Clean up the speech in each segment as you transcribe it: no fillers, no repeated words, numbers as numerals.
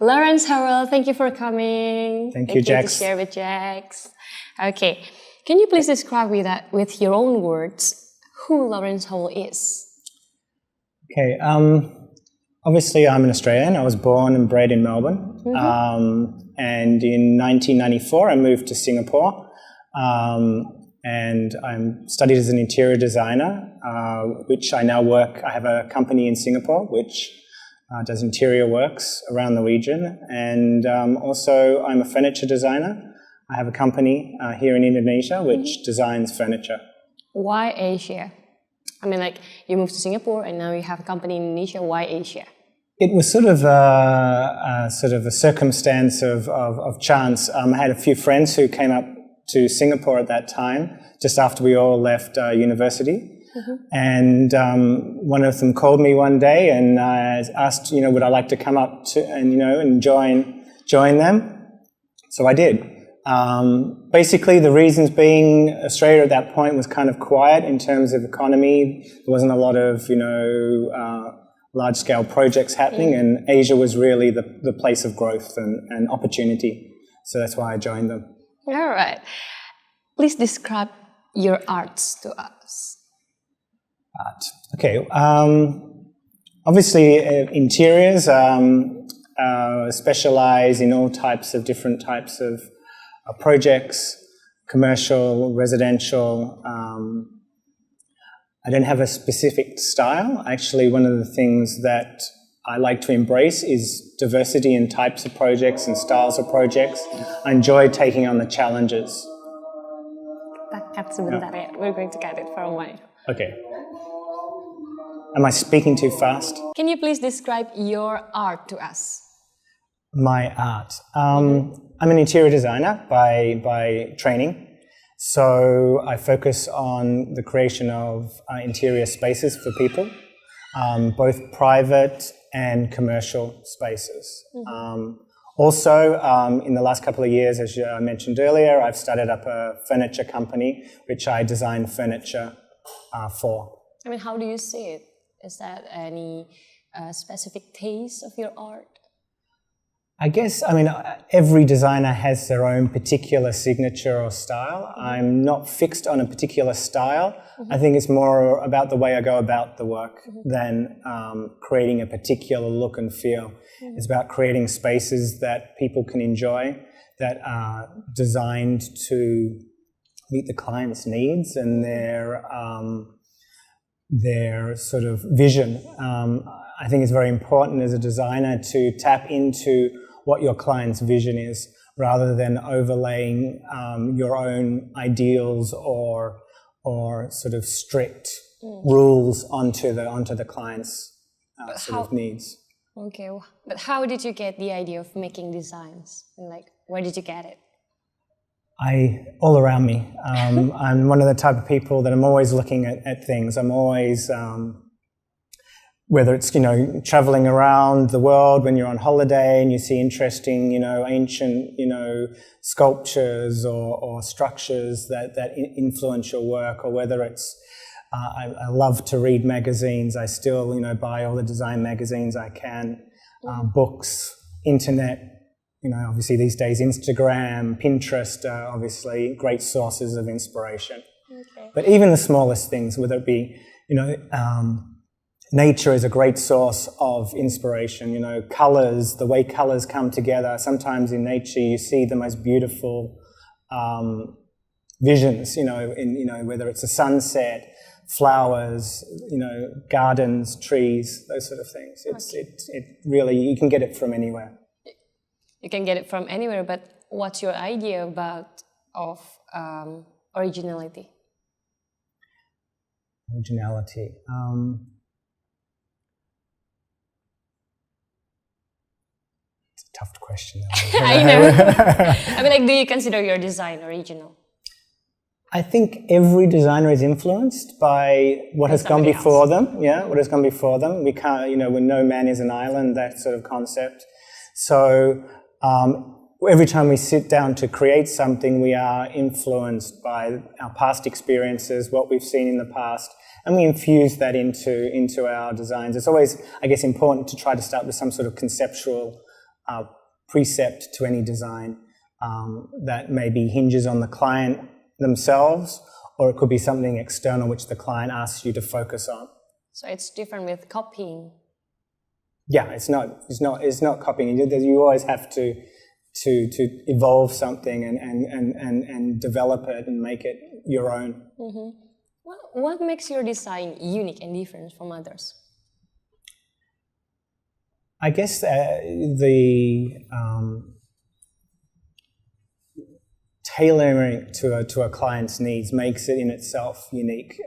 Lawrence Howell, thank you for coming. Thank you, Jax. To share with Jax. Okay, can you please describe with your own words who Lawrence Howell is? Okay, obviously I'm an Australian. I was born and bred in Melbourne. And in 1994 I moved to Singapore. And I'm studied as an interior designer, which I now I have a company in Singapore which does interior works around the region. And also I'm a furniture designer. I have a company here in Indonesia which designs furniture. Why Asia? I mean, like, you moved to Singapore and now you have a company in Indonesia. Why Asia? It was sort of a circumstance of chance. I had a few friends who came up to Singapore at that time, just after we all left university. And one of them called me one day and asked, would I like to come up to and join them? So I did. Basically, the reasons being Australia at that point was kind of quiet in terms of economy. There wasn't a lot of large-scale projects happening, and Asia was really the place of growth and opportunity. So that's why I joined them. All right. Please describe your arts to us. Art. Okay. Obviously, interiors specialize in all different types of projects, commercial, residential. I don't have a specific style. Actually, one of the things that I like to embrace is diversity in types of projects and styles of projects. I enjoy taking on the challenges. We're going to cut it for a while. Okay. Am I speaking too fast? Can you please describe your art to us? My art. I'm an interior designer by training. So I focus on the creation of interior spaces for people, both private and commercial spaces. Also, in the last couple of years, as I mentioned earlier, I've started up a furniture company, which I design furniture for. I mean, how do you see it? Is that any specific taste of your art? I guess, every designer has their own particular signature or style. I'm not fixed on a particular style. I think it's more about the way I go about the work than creating a particular look and feel. It's about creating spaces that people can enjoy, that are designed to meet the client's needs and their sort of vision. I think it's very important as a designer to tap into what your client's vision is, rather than overlaying your own ideals or sort of strict rules onto the client's needs. Okay, but how did you get the idea of making designs? Like, where did you get it? All around me. I'm one of the type of people that I'm always looking at things. I'm always, whether it's, traveling around the world when you're on holiday and you see interesting, ancient, sculptures or structures that influence your work, or whether it's, I love to read magazines. I still, buy all the design magazines I can, books, internet. Obviously these days, Instagram, Pinterest are obviously great sources of inspiration. Okay. But even the smallest things, whether it be, nature is a great source of inspiration. Colours, the way colours come together. Sometimes in nature you see the most beautiful visions, whether it's a sunset, flowers, gardens, trees, those sort of things. It really, you can get it from anywhere. You can get it from anywhere, but what's your idea of originality? Originality. It's a tough question. I know. Do you consider your design original? I think every designer is influenced by what has gone before them. Yeah, what has gone before them. We can't, when no man is an island, that sort of concept. So every time we sit down to create something, we are influenced by our past experiences, what we've seen in the past, and we infuse that into our designs. It's always, I guess, important to try to start with some sort of conceptual precept to any design that maybe hinges on the client themselves, or it could be something external which the client asks you to focus on. So it's different with copying. Yeah, it's not copying. You always have to evolve something and develop it and make it your own. Mm-hmm. Well, what makes your design unique and different from others? I guess the tailoring to a client's needs makes it in itself unique.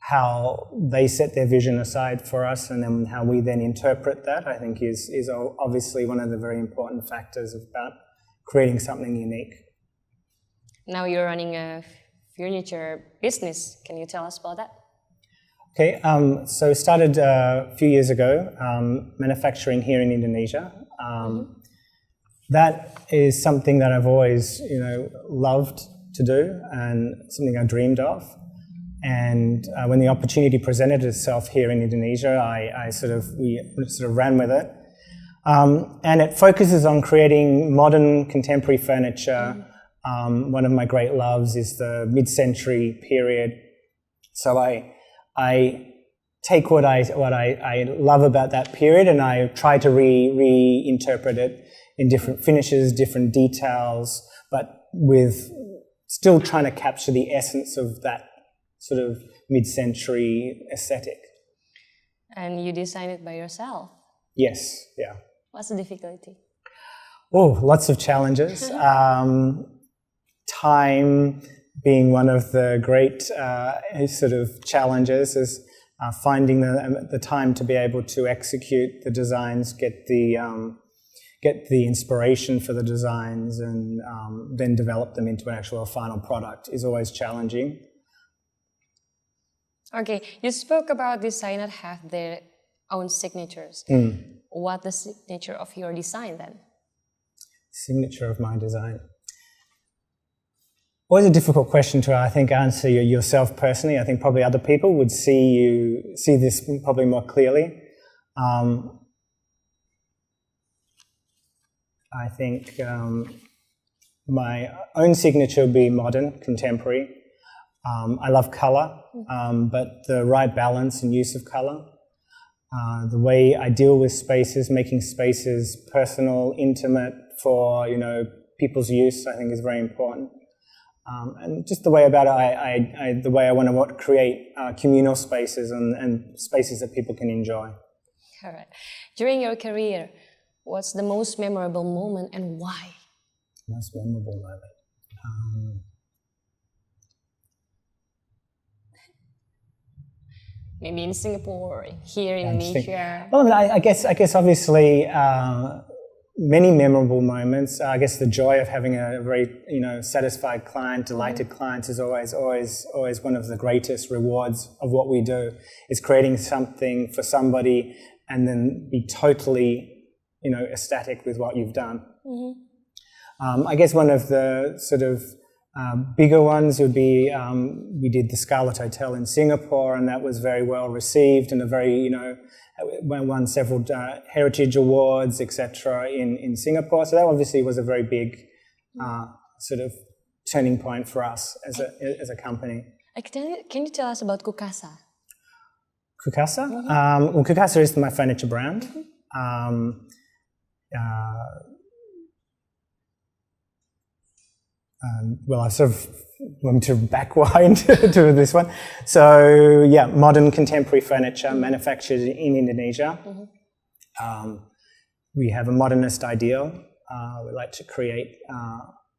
How they set their vision aside for us and then how we then interpret that, I think is obviously one of the very important factors about creating something unique. Now you're running a furniture business. Can you tell us about that? Okay, so started a few years ago, manufacturing here in Indonesia. That is something that I've always, loved to do and something I dreamed of. And when the opportunity presented itself here in Indonesia, we sort of ran with it. And it focuses on creating modern contemporary furniture. One of my great loves is the mid-century period. So I take what I love about that period and I try to reinterpret it in different finishes, different details, but with still trying to capture the essence of that sort of mid-century aesthetic. And you design it by yourself? Yes, yeah. What's the difficulty? Oh, lots of challenges. Time being one of the great sort of challenges is finding the time to be able to execute the designs, get the inspiration for the designs and then develop them into an actual final product is always challenging. Okay, you spoke about designers have their own signatures. What's the signature of your design then? Signature of my design. Always a difficult question to, I think, answer yourself personally. I think probably other people would see this probably more clearly. I think my own signature would be modern, contemporary. I love colour, but the right balance and use of colour. The way I deal with spaces, making spaces personal, intimate for people's use, I think is very important. And just the way about it, the way I want to create communal spaces and spaces that people can enjoy. All right. During your career, what's the most memorable moment and why? Most memorable moment. Maybe in Singapore, here in Indonesia. Well, I guess obviously many memorable moments. I guess the joy of having a very satisfied client, delighted clients is always one of the greatest rewards of what we do. Is creating something for somebody and then be totally ecstatic with what you've done. I guess one of the sort of bigger ones would be we did the Scarlet Hotel in Singapore, and that was very well received and a very won several heritage awards, etc. in Singapore. So that obviously was a very big sort of turning point for us as a company. Can you tell us about Kukasa? Kukasa? Well, Kukasa is my furniture brand. Well, I sort of want to backwind to this one. So, yeah, modern contemporary furniture manufactured in Indonesia. We have a modernist ideal. We like to create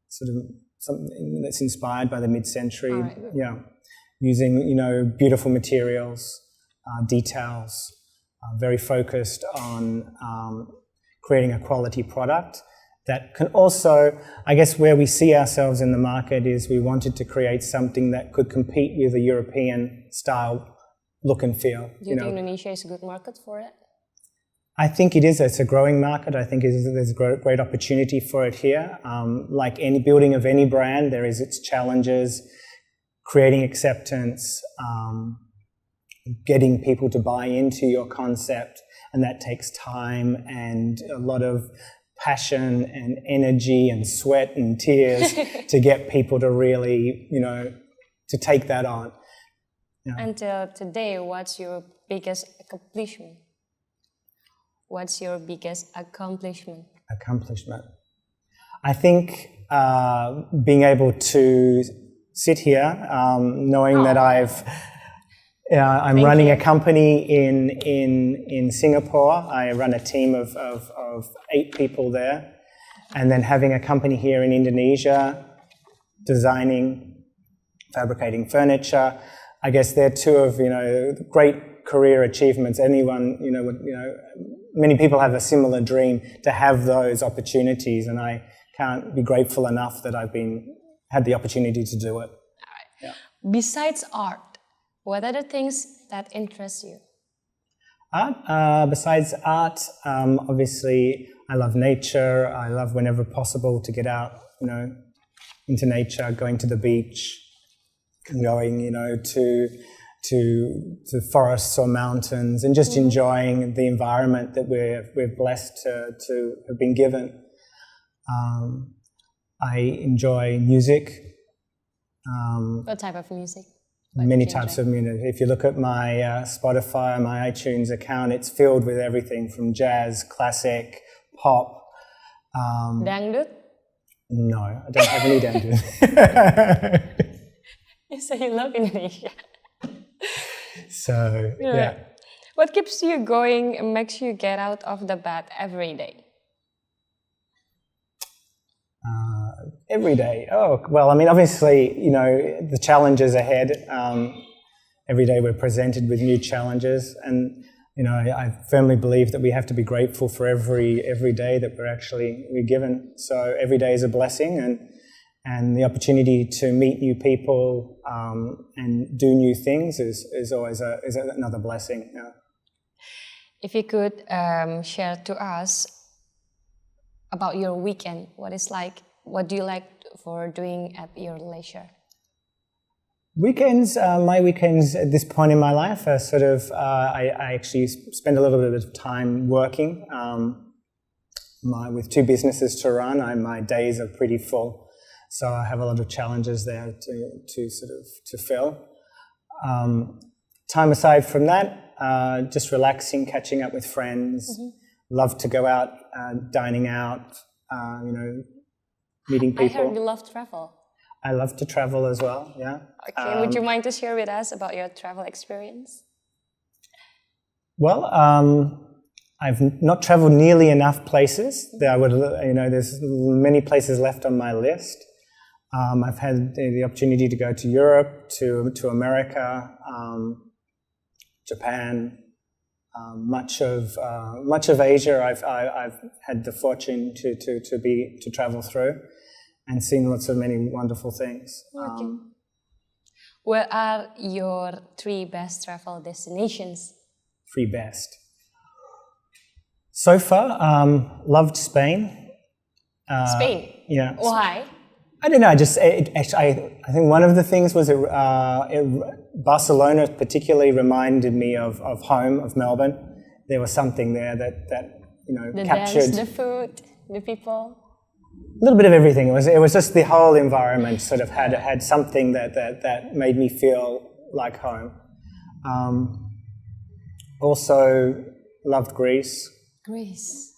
sort of something that's inspired by the mid-century. Right. Yeah, using beautiful materials, details, very focused on creating a quality product. That can also, I guess, where we see ourselves in the market is we wanted to create something that could compete with a European style look and feel. Do you think Indonesia is a good market for it? I think it is. It's a growing market. I think there's a great opportunity for it here. Like any building of any brand, there is its challenges, creating acceptance, getting people to buy into your concept. and that takes time and a lot of passion and energy and sweat and tears to get people to really, to take that on. Until today, what's your biggest accomplishment? What's your biggest accomplishment? I think being able to sit here, knowing that I'm running a company in Singapore. I run a team of 8 people there, and then having a company here in Indonesia, designing, fabricating furniture. I guess they're 2 of great career achievements. Anyone many people have a similar dream to have those opportunities, and I can't be grateful enough that I've had the opportunity to do it. All right. Yeah. Besides art, what are the things that interest you? Besides art, obviously I love nature. I love whenever possible to get out, into nature, going to the beach, going, to forests or mountains, and just enjoying the environment that we're blessed to have been given. I enjoy music. What type of music? Many types of music. If you look at my Spotify, my iTunes account, it's filled with everything from jazz, classic, pop. Dangdut? No, I don't have any dangdut. You say you love Indonesia. So, yeah. What keeps you going and makes you get out of the bed every day? Every day. Oh, well, I mean, obviously, the challenges ahead. Every day we're presented with new challenges, and I firmly believe that we have to be grateful for every day that we're given. So every day is a blessing, and the opportunity to meet new people and do new things is always another blessing. Yeah. If you could share to us about your weekend, what do you like for doing at your leisure? Weekends, my weekends at this point in my life are sort of, I actually spend a little bit of time working. With 2 businesses to run, my days are pretty full. So I have a lot of challenges there to fill. Time aside from that, just relaxing, catching up with friends. Love to go out, dining out, meeting people. I heard you love travel. I love to travel as well, yeah. Okay, would you mind to share with us about your travel experience? Well, I've not traveled nearly enough places. There's many places left on my list. I've had the opportunity to go to Europe, to America, Japan, much of Asia. I've had the fortune to travel through, and seen many wonderful things. Okay. What are your 3 best travel destinations? 3 best. So far, loved Spain. Spain? Yeah. Why? I don't know. I think one of the things was Barcelona particularly reminded me of home, of Melbourne. There was something there that the captured dance, the food, the people. A little bit of everything. It was just the whole environment sort of had something that made me feel like home. Also loved Greece. Greece.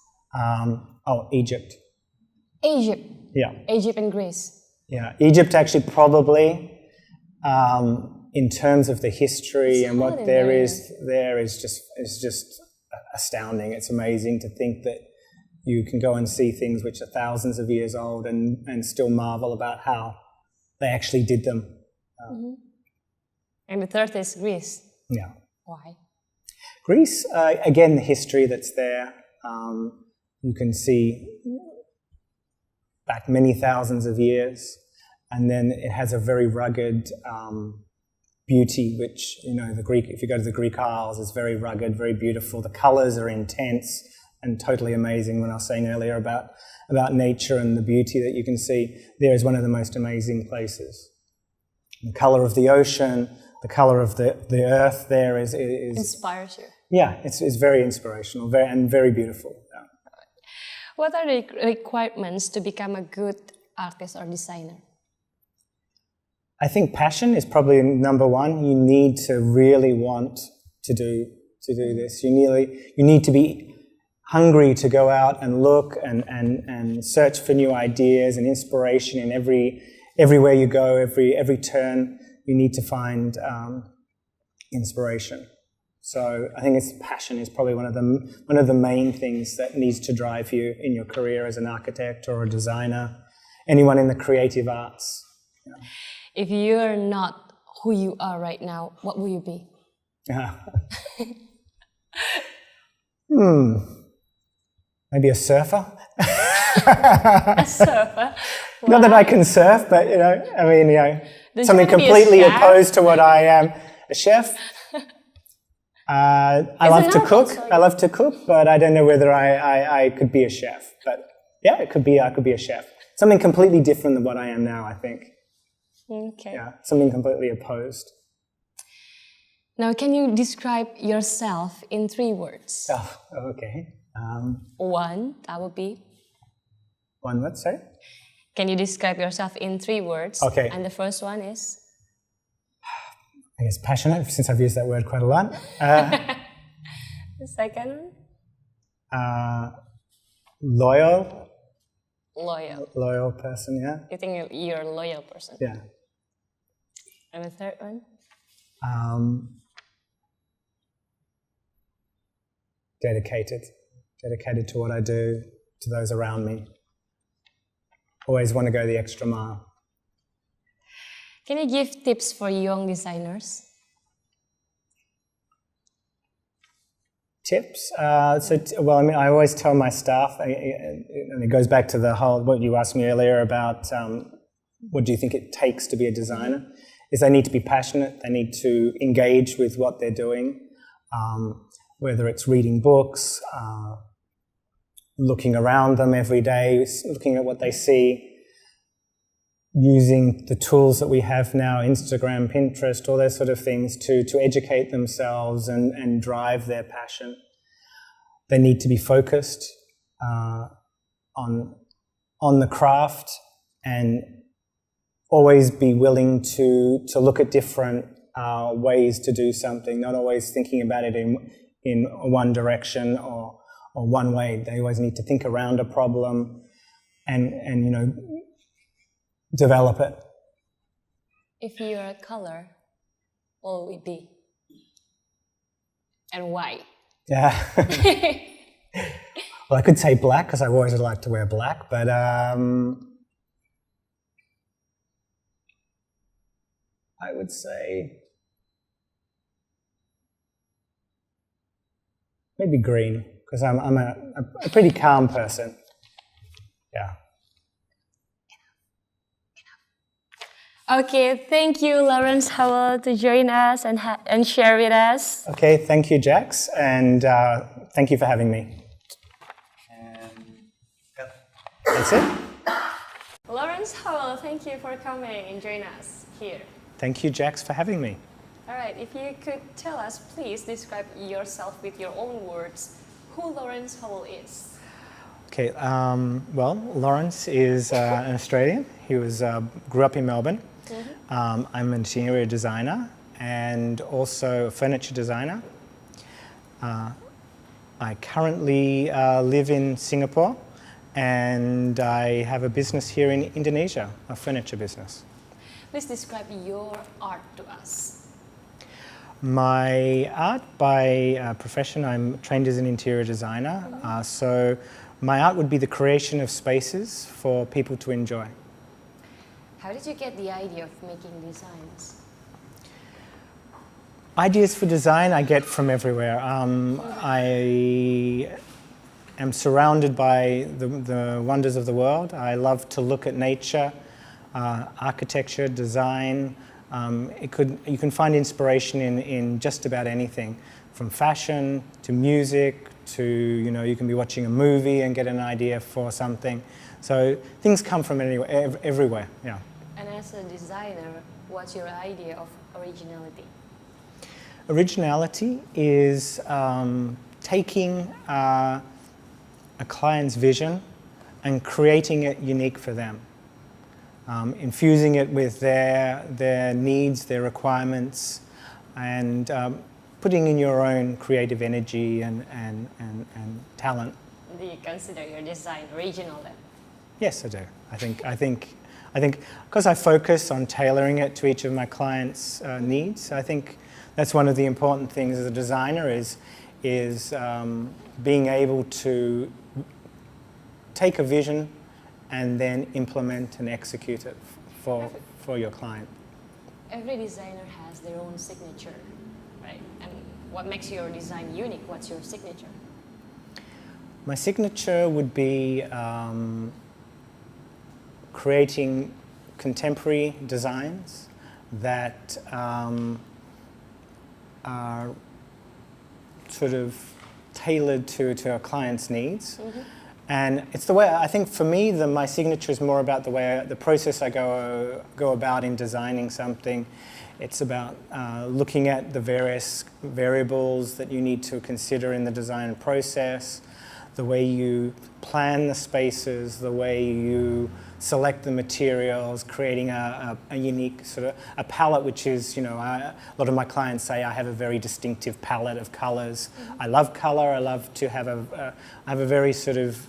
Egypt. Egypt. Yeah. Egypt and Greece. Yeah. Egypt actually probably, in terms of the history and what there is just astounding. It's amazing to think that you can go and see things which are thousands of years old and still marvel about how they actually did them. And the 3rd is Greece. Yeah. Why? Greece, again, the history that's there. You can see back many thousands of years, and then it has a very rugged beauty, which, if you go to the Greek Isles, it's very rugged, very beautiful. The colours are intense and totally amazing. When I was saying earlier about nature and the beauty that you can see, there is one of the most amazing places. The colour of the ocean, the colour of the earth there is inspires you. Yeah, it's very inspirational, and very beautiful. Yeah. What are the requirements to become a good artist or designer? I think passion is probably number one. You need to really want to do this. You need to be hungry to go out and look and search for new ideas and inspiration in everywhere you go, every turn. You need to find inspiration. So I think passion is probably one of the main things that needs to drive you in your career as an architect or a designer, anyone in the creative arts. Yeah. If you're not who you are right now, what will you be? Maybe a surfer. A surfer? Wow. Not that I can surf, but something completely opposed to what I am. A chef. I love to cook. I love to cook, but I don't know whether I could be a chef. But yeah, I could be a chef. Something completely different than what I am now, I think. Okay. Yeah, something completely opposed. Now, can you describe yourself in 3 words? Oh, okay. One, that would be? One what, sorry? Can you describe yourself in 3 words? Okay. And the first one is? I guess passionate, since I've used that word quite a lot. The second one? Loyal. Loyal. Loyal person, yeah. You think you're a loyal person? Yeah. And the third one? Dedicated. Dedicated to what I do, to those around me. Always want to go the extra mile. Can you give tips for young designers? Tips? I always tell my staff, and it goes back to what you asked me earlier about what do you think it takes to be a designer, is they need to be passionate, they need to engage with what they're doing, whether it's reading books, looking around them every day, looking at what they see, using the tools that we have now, Instagram, Pinterest, all those sort of things to educate themselves and drive their passion. They need to be focused on the craft and always be willing to look at different ways to do something, not always thinking about it in one direction or one way. They always need to think around a problem and develop it. If you're a color, what would it be? And why? Yeah. Well, I could say black because I've always liked to wear black, but I would say maybe green because I'm a pretty calm person. Yeah. Okay, thank you, Lawrence Howell, to join us and share with us. Okay, thank you, Jax, and thank you for having me. And that's it. Lawrence Howell, thank you for coming and joining us here. Thank you, Jax, for having me. All right, if you could tell us, please describe yourself with your own words, who Lawrence Howell is. Okay, well, Lawrence is an Australian. He grew up in Melbourne. Mm-hmm. I'm an interior designer and also a furniture designer. I currently live in Singapore and I have a business here in Indonesia, a furniture business. Please describe your art to us. My art by profession, I'm trained as an interior designer. Mm-hmm. So my art would be the creation of spaces for people to enjoy. How did you get the idea of making designs? Ideas for design I get from everywhere. I am surrounded by the wonders of the world. I love to look at nature, architecture, design. You can find inspiration in just about anything, from fashion to music to, you can be watching a movie and get an idea for something. So things come from anywhere, everywhere, yeah. And as a designer, what's your idea of originality? Originality is taking a client's vision and creating it unique for them, infusing it with their needs, their requirements, and putting in your own creative energy and talent. Do you consider your design original then? Yes, I do. I think because I focus on tailoring it to each of my clients' needs, I think that's one of the important things as a designer is being able to take a vision and then implement and execute it for your client. Every designer has their own signature, right? And what makes your design unique? What's your signature? My signature would be creating contemporary designs that are sort of tailored to our clients' needs. Mm-hmm. And it's the way, I think for me, my signature is more about the process I go about in designing something. It's about looking at the various variables that you need to consider in the design process, the way you plan the spaces, the way you select the materials, creating a unique sort of a palette, which is, a lot of my clients say I have a very distinctive palette of colors. Mm-hmm. I love color. I love to have I have a very sort of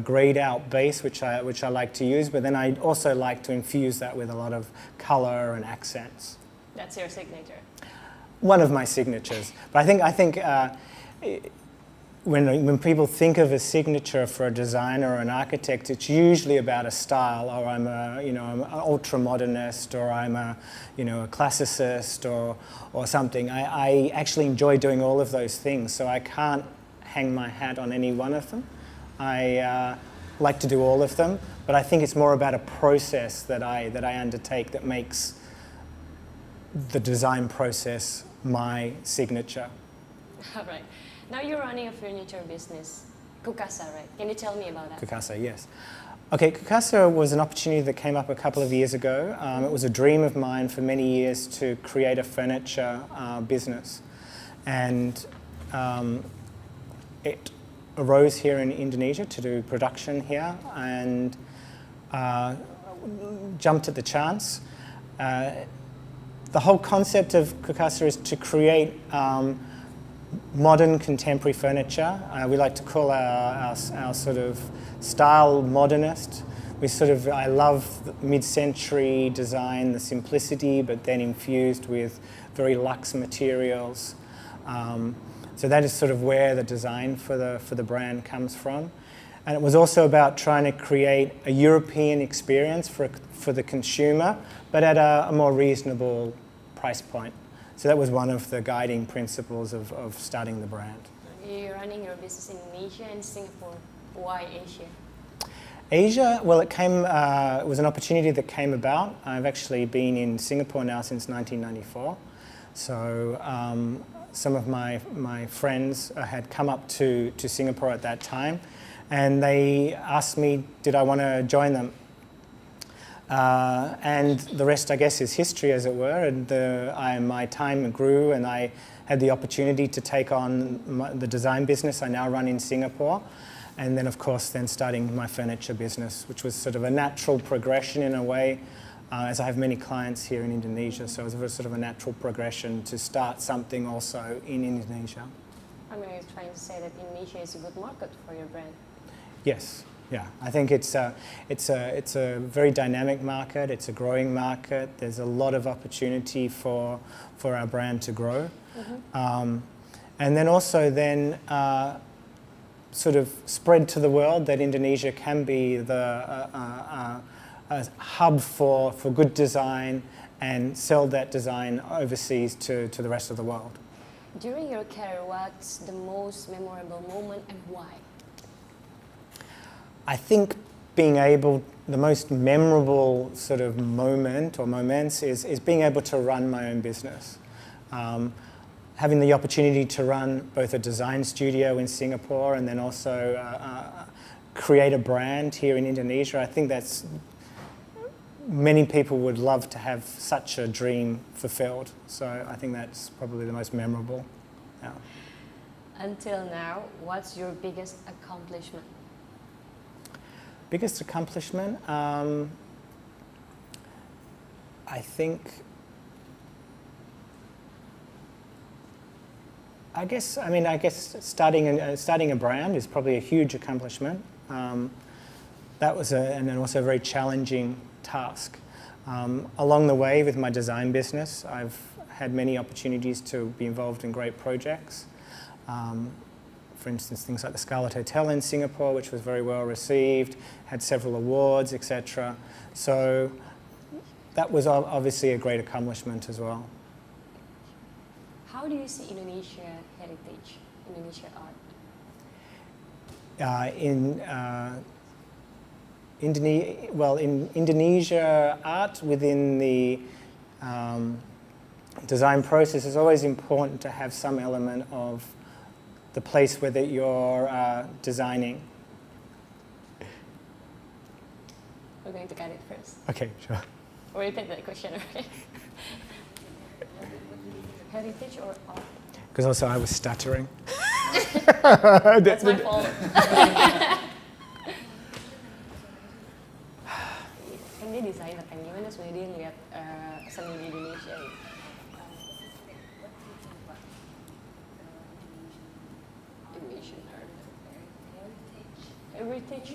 grayed out base, which I like to use, but then I also like to infuse that with a lot of color and accents. That's your signature. One of my signatures, but I think when people think of a signature for a designer or an architect, it's usually about a style, or I'm an ultra modernist, or I'm a classicist, or something. I actually enjoy doing all of those things, so I can't hang my hat on any one of them. I like to do all of them, but I think it's more about a process that I undertake that makes the design process my signature. All right. Now you're running a furniture business, Kukasa, right? Can you tell me about that? Kukasa, yes. Okay, Kukasa was an opportunity that came up a couple of years ago. It was a dream of mine for many years to create a furniture business. And it arose here in Indonesia to do production here, and jumped at the chance. The whole concept of Kukasa is to create modern contemporary furniture. We like to call our sort of style modernist. I love mid-century design, the simplicity, but then infused with very luxe materials. So that is sort of where the design for the brand comes from. And it was also about trying to create a European experience for the consumer, but at a more reasonable price point. So that was one of the guiding principles of starting the brand. You're running your business in Asia and Singapore. Why Asia? Asia, well, it was an opportunity that came about. I've actually been in Singapore now since 1994. So some of my friends had come up to Singapore at that time, and they asked me, did I want to join them? And the rest, I guess, is history, as it were. And my time grew, and I had the opportunity to take on the design business I now run in Singapore. And then, of course, starting my furniture business, which was sort of a natural progression in a way, as I have many clients here in Indonesia. So it was sort of a natural progression to start something also in Indonesia. I mean, you're trying to say that Indonesia is a good market for your brand. Yes. Yeah, I think it's a very dynamic market. It's a growing market. There's a lot of opportunity for our brand to grow, mm-hmm. And then also sort of spread to the world that Indonesia can be a hub for good design and sell that design overseas to the rest of the world. During your career, what's the most memorable moment and why? I think the most memorable sort of moment or moments is being able to run my own business. Having the opportunity to run both a design studio in Singapore and then also create a brand here in Indonesia, I think that's many people would love to have such a dream fulfilled. So I think that's probably the most memorable. Yeah. Until now, what's your biggest accomplishment? Biggest accomplishment? I think, I guess starting a brand is probably a huge accomplishment. That was and then also a very challenging task. Along the way with my design business, I've had many opportunities to be involved in great projects. For instance, things like the Scarlet Hotel in Singapore, which was very well received, had several awards, etc. So that was obviously a great accomplishment as well. How do you see Indonesia heritage, Indonesia art? In Indonesia, art within the design process is always important to have some element of the place where you're designing. We're going to get it first. Okay, sure. Or repeat that question, right? Heritage or art? Because also I was stuttering. That's my fault. Kan dia desainer kan, gimana sebenarnya dia ngeliat seni di Indonesia gitu? Indonesian art. Heritage.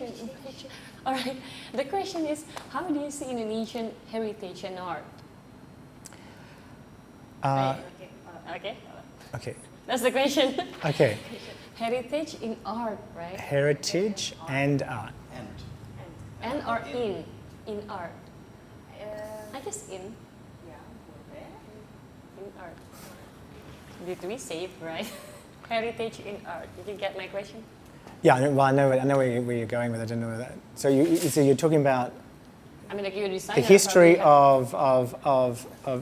All right. The question is, how do you see Indonesian heritage and art? Okay. Okay. That's the question. Okay. Heritage in art, right? Heritage and art. And or in art. I guess in. In art. Did we say it right? Heritage in art. Did you get my question? Yeah, I know where you're going with it. I don't know that. So you're talking about I mean, like you're a designer. the history of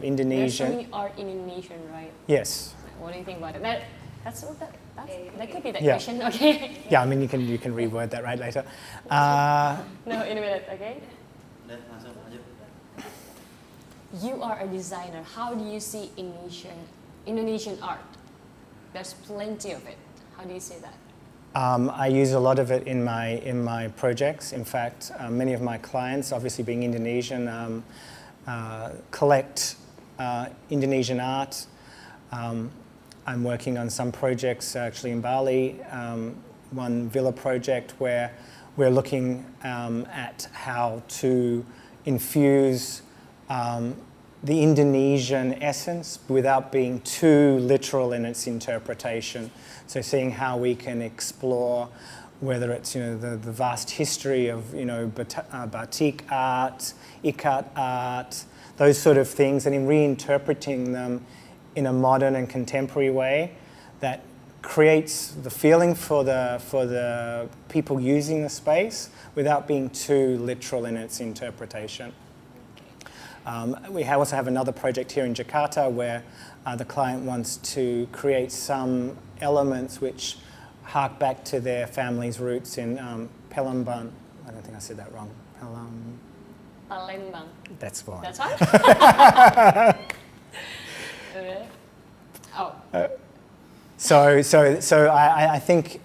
Indonesian. There's so many art in Indonesian, right? Yes. What do you think about it? That could be the Yeah. question, okay? Yeah, I mean you can reword that right later. No, in a minute, okay? You are a designer. How do you see Indonesian art? There's plenty of it. How do you see that? I use a lot of it in my projects. In fact, many of my clients, obviously being Indonesian, collect Indonesian art. I'm working on some projects actually in Bali, one villa project where we're looking at how to infuse the Indonesian essence without being too literal in its interpretation. So seeing how we can explore whether it's the vast history of batik art, ikat art, those sort of things, and in reinterpreting them in a modern and contemporary way that creates the feeling for the people using the space without being too literal in its interpretation. We also have another project here in Jakarta where the client wants to create some elements which hark back to their family's roots in Palembang. I don't think I said that wrong. Palembang. That's fine. That's fine? So I think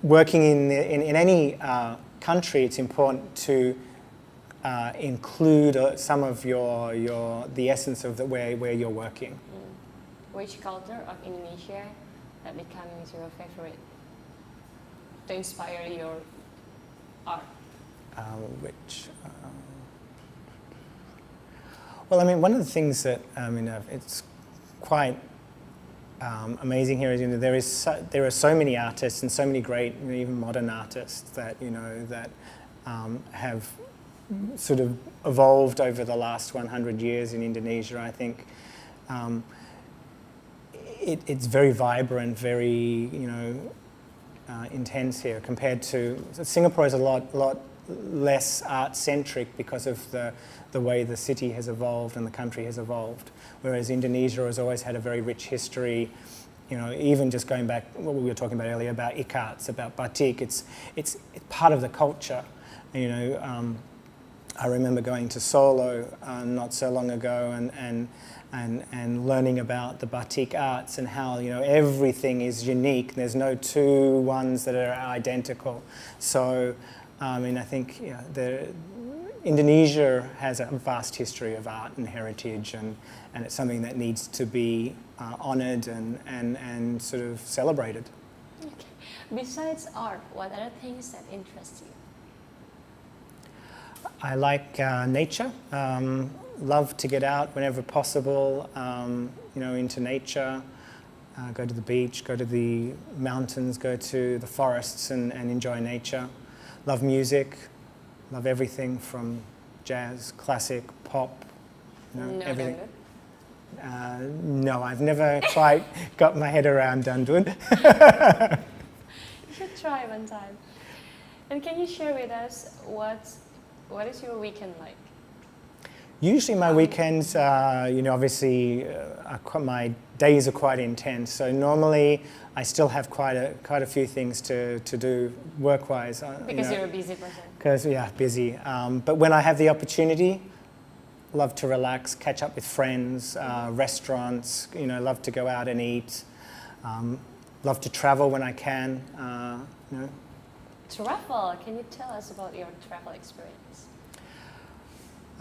working in any country, it's important to include some of the essence of where you're working. Which culture of Indonesia that becomes your favorite to inspire your art? Well, I mean, one of the things that it's quite amazing here is there are so many artists and so many great, even modern artists that that have sort of evolved over the last 100 years in Indonesia. I think it's very vibrant, very intense here compared to Singapore is a lot less art centric because of the way the city has evolved and the country has evolved. Whereas Indonesia has always had a very rich history. Even just going back what we were talking about earlier about ikats, about batik, it's part of the culture. I remember going to Solo not so long ago and learning about the batik arts and how, you know, everything is unique. There's no two ones that are identical. So, I mean, I think, you know, Indonesia has a vast history of art and heritage, and it's something that needs to be honoured and sort of celebrated. Okay. Besides art, what other things that interest you? I like nature. Love to get out whenever possible, you know, into nature, go to the beach, go to the mountains, go to the forests and enjoy nature. Love music, love everything from jazz, classic, pop, you know, No, everything. Dangdut? No, I've never quite got my head around Dangdut. You should try one time. And can you share with us what is your weekend like? Usually my weekends, you know, obviously my days are quite intense. So normally I still have quite a few things to do work-wise. Because you're a busy person. Because, yeah, busy. But when I have the opportunity, love to relax, catch up with friends, restaurants, you know, love to go out and eat. Love to travel when I can, you know. Travel, can you tell us about your travel experience?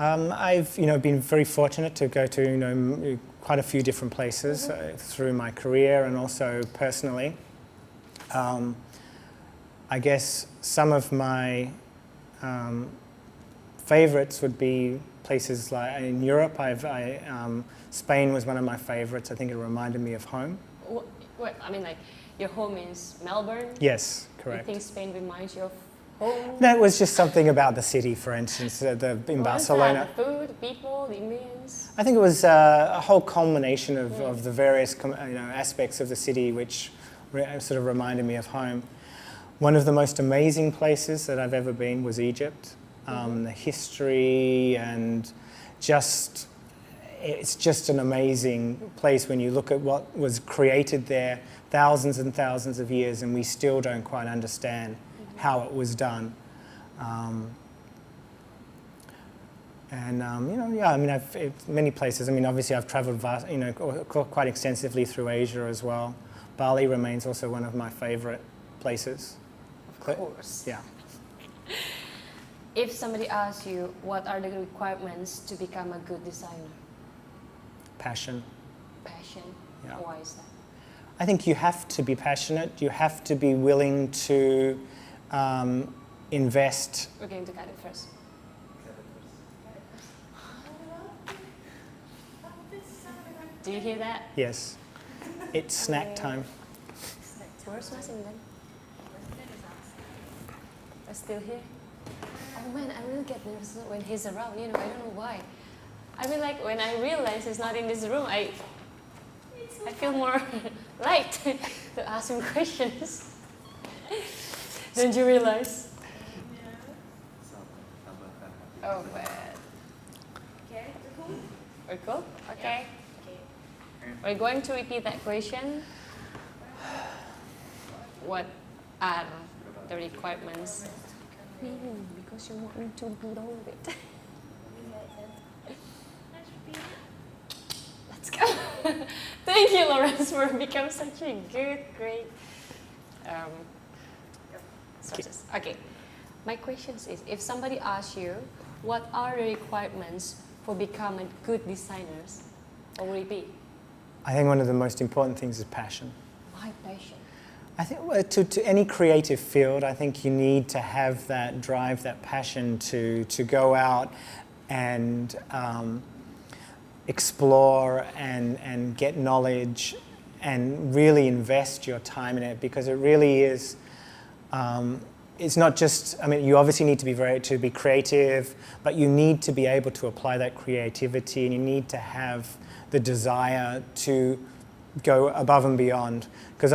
I've, you know, been very fortunate to go to, you know, quite a few different places through my career and also personally. I guess some of my favourites would be places like in Europe. Spain was one of my favourites. I think it reminded me of home. What, I mean, like, your home is Melbourne? Yes, correct. You think Spain reminds you of home? That was just something about the city, for instance, in Barcelona. The food, the people, the ambience? I think it was a whole culmination of the various aspects of the city which sort of reminded me of home. One of the most amazing places that I've ever been was Egypt. The history and it's just an amazing place when you look at what was created there thousands and thousands of years, and we still don't quite understand how it was done. Many places. I mean, obviously I've travelled quite extensively through Asia as well. Bali remains also one of my favourite places. Of course. Yeah. If somebody asks you, what are the requirements to become a good designer? Passion. Passion? Yeah. Why is that? I think you have to be passionate. You have to be willing to invest. We're going to cut it first. Do you hear that? Yes. It's snack time. Where's Masim then? I'm still here. Oh man, I really get nervous when he's around, you know, I don't know why. I mean, like, when I realize he's not in this room, I feel more light to ask him questions. Don't you realize? Oh, man. Okay, we're cool? Okay. We're going to repeat that question. What are the requirements? Because you want me to blow it. Let's go. Thank you, Lawrence, for becoming such a great sources. Okay. My question is, if somebody asks you, what are the requirements for becoming good designers, what would it be? I think one of the most important things is passion. Why passion? I think to any creative field, I think you need to have that drive, that passion to go out and explore and get knowledge and really invest your time in it, because it really is. It's not just. I mean, you obviously need to be creative, but you need to be able to apply that creativity, and you need to have the desire to go above and beyond, because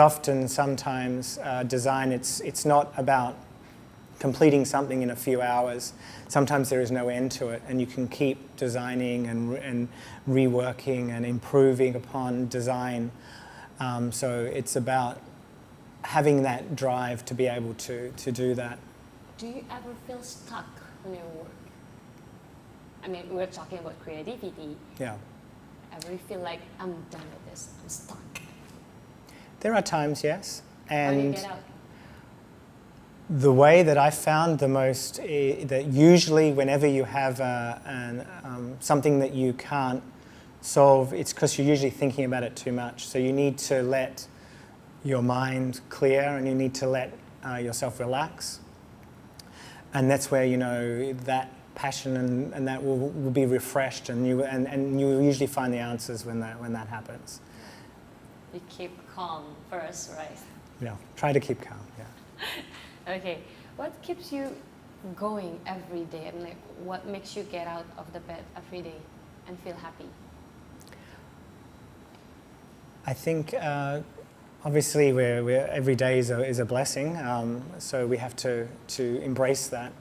sometimes design, it's not about completing something in a few hours. Sometimes there is no end to it, and you can keep designing and reworking and improving upon design. So it's about having that drive to be able to do that. Do you ever feel stuck in your work? I mean, we're talking about creativity. Yeah. I really feel like I'm done with this. I'm stuck. There are times, yes. How do you And get out? the way that I found the most, that usually whenever you have something that you can't solve, it's because you're usually thinking about it too much. So you need to let your mind clear and you need to let yourself relax. And that's where, you know, that passion and that will be refreshed, and you usually find the answers when that happens. You keep calm first, right? Yeah, try to keep calm, yeah. Okay, what keeps you going every day? And like, what makes you get out of the bed every day and feel happy? I think obviously we're every day is a blessing, so we have to embrace that.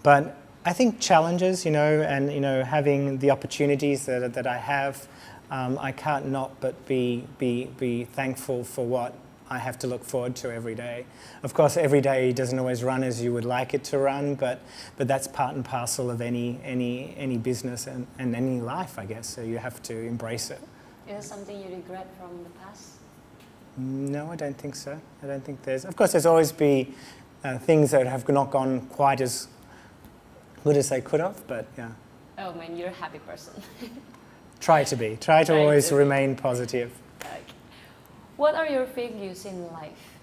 But I think challenges, you know, and you know, having the opportunities that I have, I can't not but be thankful for what I have to look forward to every day. Of course, every day doesn't always run as you would like it to run, but that's part and parcel of any business and any life, I guess. So you have to embrace it. Is there something you regret from the past? No, I don't think so. I don't think there's. Of course, there's always be things that have not gone quite as good as they could have, but yeah. Oh man, you're a happy person. Try to be. Try to always remain positive. Okay. What are your failures in life?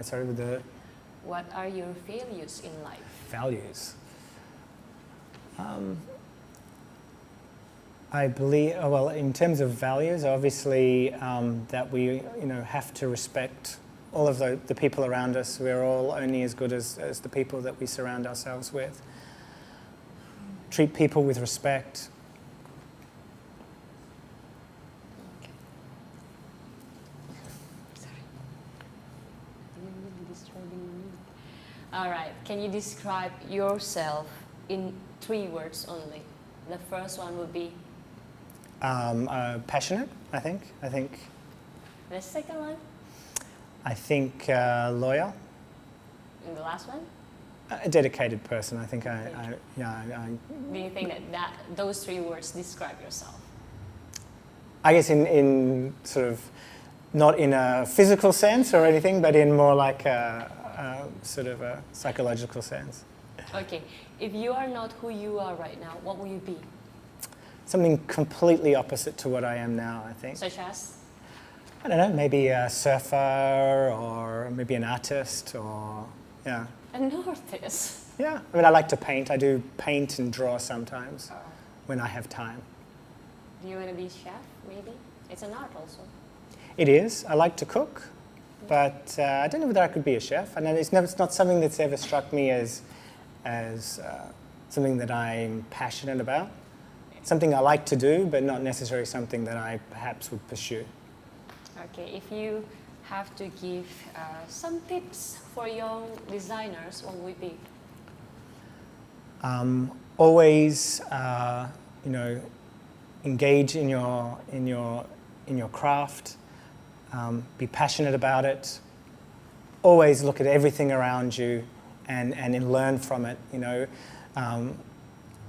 Sorry, with the What are your failures in life? values. I believe, well, in terms of values, obviously that we, you know, have to respect all of the people around us. We're all only as good as the people that we surround ourselves with. Treat people with respect. Sorry. You're really disturbing me. All right. Can you describe yourself in 3 words only? The first one would be? Passionate, I think. The second one? I think loyal. And the last one? A dedicated person. I think Do you think that those 3 words describe yourself? I guess in sort of, not in a physical sense or anything, but in more like a sort of a psychological sense. Okay. If you are not who you are right now, what will you be? Something completely opposite to what I am now, I think. Such as? I don't know, maybe a surfer or maybe an artist or, yeah. An artist? Yeah, I mean, I like to paint. I do paint and draw sometimes when I have time. Do you want to be a chef, maybe? It's an art also. It is. I like to cook, but I don't know whether I could be a chef. And it's not something that's ever struck me as something that I'm passionate about. Something I like to do, but not necessarily something that I perhaps would pursue. Okay, if you have to give some tips for young designers, what would it be? Always, you know, engage in your craft. Be passionate about it. Always look at everything around you and learn from it. You know,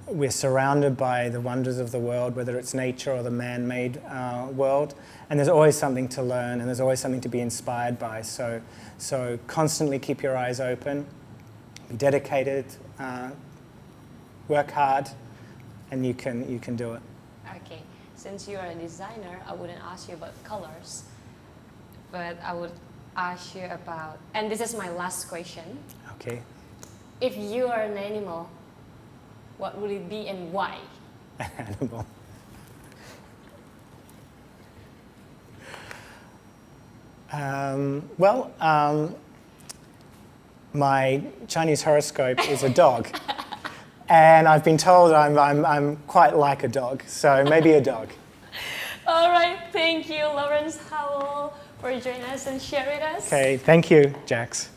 we're surrounded by the wonders of the world, whether it's nature or the man-made world, and there's always something to learn and there's always something to be inspired by. So constantly keep your eyes open, be dedicated, work hard, and you can do it. Okay, since you are a designer, I wouldn't ask you about colors, but I would ask you about, and this is my last question. Okay. If you are an animal, what would it be and why? Animal. My Chinese horoscope is a dog, and I've been told I'm quite like a dog, so maybe a dog. All right, thank you, Lawrence Howell, for joining us and sharing with us. Okay, thank you, Jax.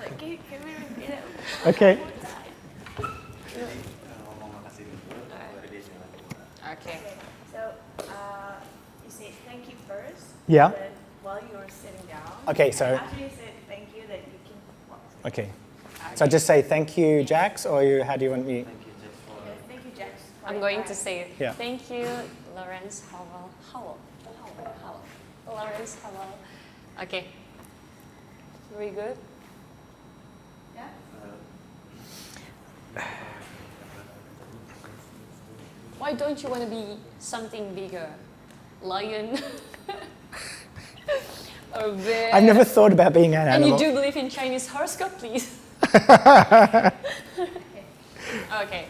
Okay, can we repeat it? Okay. Okay. So you say thank you first. Yeah. Then while you're sitting down. Okay, so. After you say thank you, then you can walk. Okay. So I just say thank you, Jax, or how do you want me? Thank you, Jax. for I'm your going time. to say Yeah. thank you, Lawrence Howell. Lawrence Howell. Okay. Very good. Yeah? Why don't you want to be something bigger? Lion? Or bear? I've never thought about being an And you animal. do believe in Chinese horoscope, please? Okay. Okay.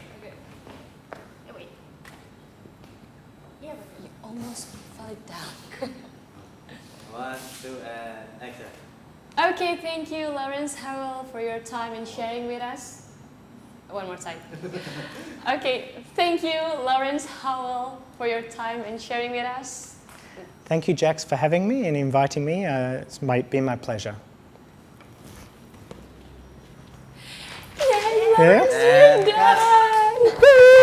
Yeah, wait. Yeah, but You almost fell down. 1, 2, and action. Okay, thank you, Lawrence Howell, for your time and sharing with us. One more time. Okay, thank you, Lawrence Howell, for your time and sharing with us. Thank you, Jax, for having me and inviting me. It's been my pleasure. Yay, Yeah? Lawrence, you're done!